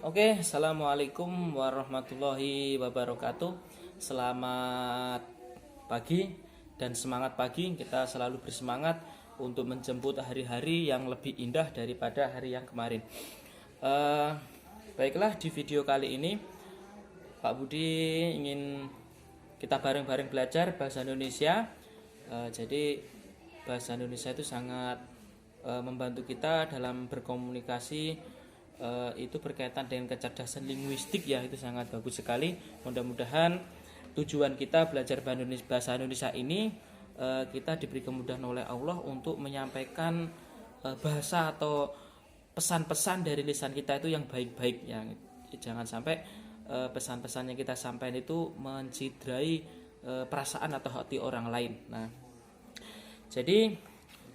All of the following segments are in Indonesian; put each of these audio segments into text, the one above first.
Oke, assalamualaikum warahmatullahi wabarakatuh. Selamat pagi dan semangat pagi. Kita selalu bersemangat untuk menjemput hari-hari yang lebih indah daripada hari yang kemarin. Eh, Baiklah, di video kali ini Pak Budi ingin kita bareng-bareng belajar bahasa Indonesia. Jadi bahasa Indonesia itu sangat membantu kita dalam berkomunikasi. Itu berkaitan dengan kecerdasan linguistik ya, itu sangat bagus sekali. Mudah-mudahan tujuan kita belajar bahasa Indonesia ini, kita diberi kemudahan oleh Allah untuk menyampaikan bahasa atau pesan-pesan dari lisan kita itu yang baik-baik ya. Jangan sampai pesan-pesan yang kita sampaikan itu mencidrai perasaan atau hati orang lain. Nah, jadi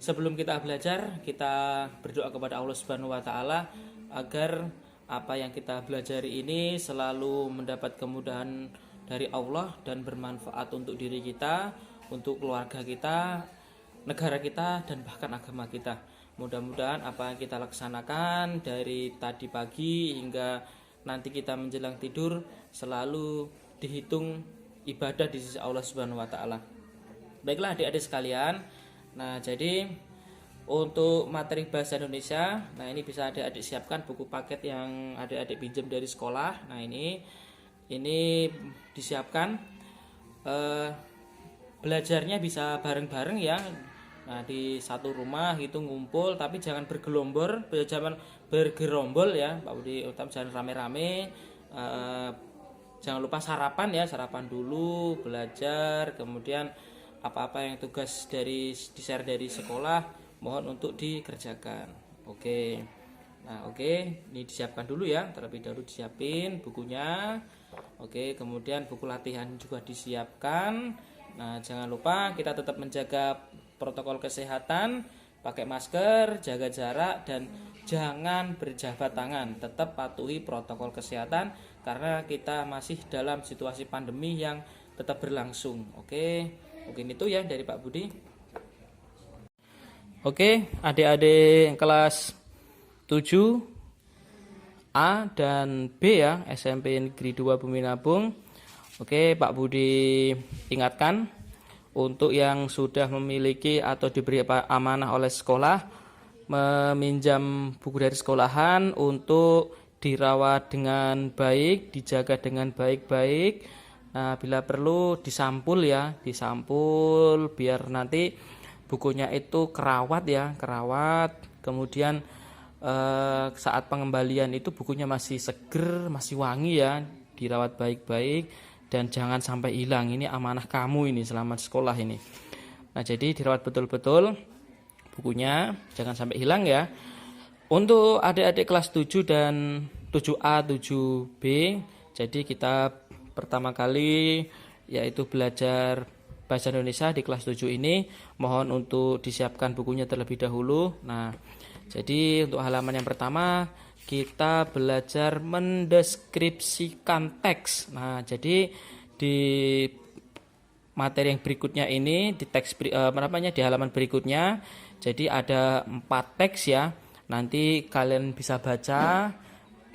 sebelum kita belajar, kita berdoa kepada Allah Subhanahu wa taala agar apa yang kita pelajari ini selalu mendapat kemudahan dari Allah dan bermanfaat untuk diri kita, untuk keluarga kita, negara kita, dan bahkan agama kita. Mudah-mudahan apa yang kita laksanakan dari tadi pagi hingga nanti kita menjelang tidur selalu dihitung ibadah di sisi Allah Subhanahu wa taala. Baiklah adik-adik sekalian. Nah, jadi untuk materi bahasa Indonesia, nah ini bisa adik-adik siapkan buku paket yang adik-adik pinjam dari sekolah. Nah ini disiapkan. Belajarnya bisa bareng-bareng ya. Nah di satu rumah gitu ngumpul, tapi jangan jangan bergerombol ya Pak Budi. Jangan rame-rame. Jangan lupa sarapan ya, sarapan dulu, belajar, kemudian apa-apa yang tugas di-share dari sekolah mohon untuk dikerjakan. Oke. Nah, oke, ini disiapkan dulu ya. Terlebih dahulu disiapin bukunya. Oke, kemudian buku latihan juga disiapkan. Nah, jangan lupa kita tetap menjaga protokol kesehatan, pakai masker, jaga jarak, dan jangan berjabat tangan. Tetap patuhi protokol kesehatan karena kita masih dalam situasi pandemi yang tetap berlangsung. Oke. Mungkin itu ya dari Pak Budi. Oke, adik-adik kelas 7 A dan B ya, SMP Negeri 2 Bumi Nabung. Oke, Pak Budi ingatkan untuk yang sudah memiliki atau diberi amanah oleh sekolah meminjam buku dari sekolahan untuk dirawat dengan baik, dijaga dengan baik-baik. Nah, bila perlu disampul ya, disampul biar nanti bukunya itu kerawat ya, kerawat. Kemudian saat pengembalian itu bukunya masih seger, masih wangi ya, dirawat baik-baik dan jangan sampai hilang. Ini amanah kamu ini selama sekolah ini. Nah, jadi dirawat betul-betul bukunya, jangan sampai hilang ya. Untuk adik-adik kelas 7 dan 7A, 7B, jadi kita pertama kali yaitu belajar bahasa Indonesia di kelas 7 ini, mohon untuk disiapkan bukunya terlebih dahulu. Nah, jadi untuk halaman yang pertama kita belajar mendeskripsikan teks. Nah, jadi di materi yang berikutnya ini di di halaman berikutnya, jadi ada 4 teks ya. Nanti kalian bisa baca.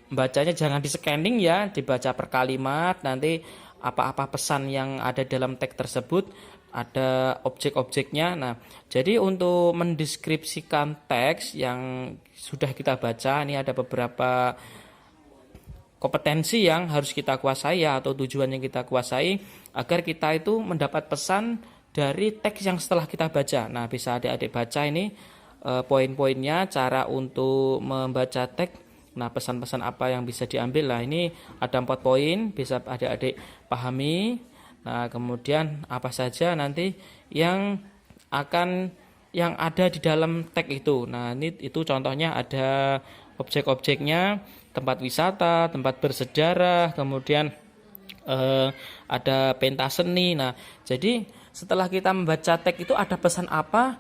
Bacanya jangan di scanning ya, dibaca per kalimat. Nanti apa-apa pesan yang ada dalam teks tersebut, ada objek-objeknya. Nah, jadi untuk mendeskripsikan teks yang sudah kita baca, ini ada beberapa kompetensi yang harus kita kuasai ya, atau tujuan yang kita kuasai agar kita itu mendapat pesan dari teks yang setelah kita baca. Nah, bisa adik-adik baca ini poin-poinnya, cara untuk membaca teks. Nah, pesan-pesan apa yang bisa diambil? Nah, ini ada 4 poin, bisa adik-adik pahami. Nah, kemudian apa saja nanti yang ada di dalam teks itu. Nah, itu contohnya ada objek-objeknya, tempat wisata, tempat bersejarah, kemudian ada pentas seni. Nah, jadi setelah kita membaca teks itu ada pesan apa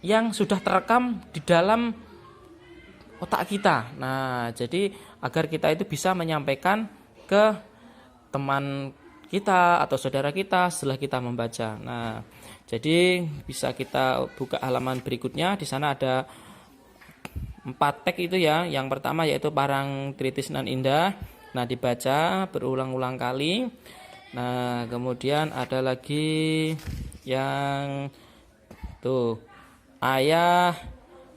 yang sudah terekam di dalam otak kita. Nah, jadi agar kita itu bisa menyampaikan ke teman kita atau saudara kita setelah kita membaca. Nah, jadi bisa kita buka halaman berikutnya. Di sana ada 4 tag itu ya. Yang pertama yaitu Parangtritis nan indah. Nah, dibaca berulang-ulang kali. Nah, kemudian ada lagi yang tuh ayah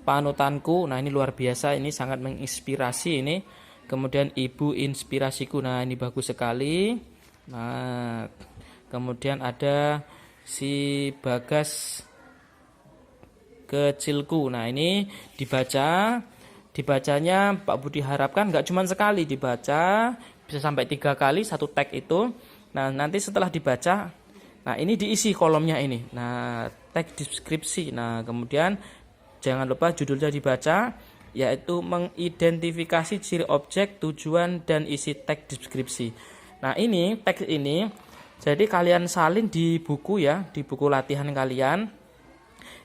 panutanku. Nah, ini luar biasa, ini sangat menginspirasi ini. Kemudian ibu inspirasiku. Nah, ini bagus sekali. Nah, kemudian ada si Bagas kecilku. Nah, ini dibacanya Pak Budi harapkan nggak cuma sekali dibaca, bisa sampai 3 kali satu tag itu. Nah, nanti setelah dibaca, nah ini diisi kolomnya ini. Nah, tag deskripsi. Nah, kemudian jangan lupa judulnya dibaca, yaitu mengidentifikasi ciri objek, tujuan, dan isi tag deskripsi. Nah, ini teks ini jadi kalian salin di buku ya, di buku latihan kalian.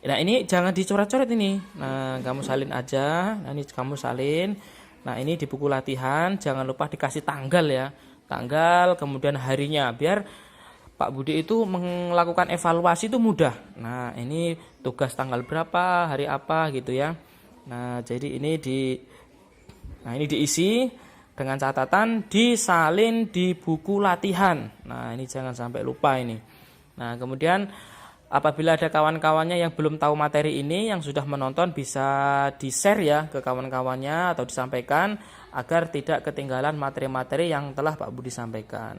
Nah, ini jangan dicoret-coret ini. Nah, kamu salin aja. Nah, ini kamu salin. Nah, ini di buku latihan jangan lupa dikasih tanggal ya. Tanggal, kemudian harinya, biar Pak Budi itu melakukan evaluasi itu mudah. Nah, ini tugas tanggal berapa, hari apa gitu ya. Nah, jadi ini diisi dengan catatan disalin di buku latihan. Nah, ini jangan sampai lupa ini. Nah, kemudian apabila ada kawan-kawannya yang belum tahu materi ini, yang sudah menonton bisa di-share ya ke kawan-kawannya atau disampaikan agar tidak ketinggalan materi-materi yang telah Pak Budi sampaikan.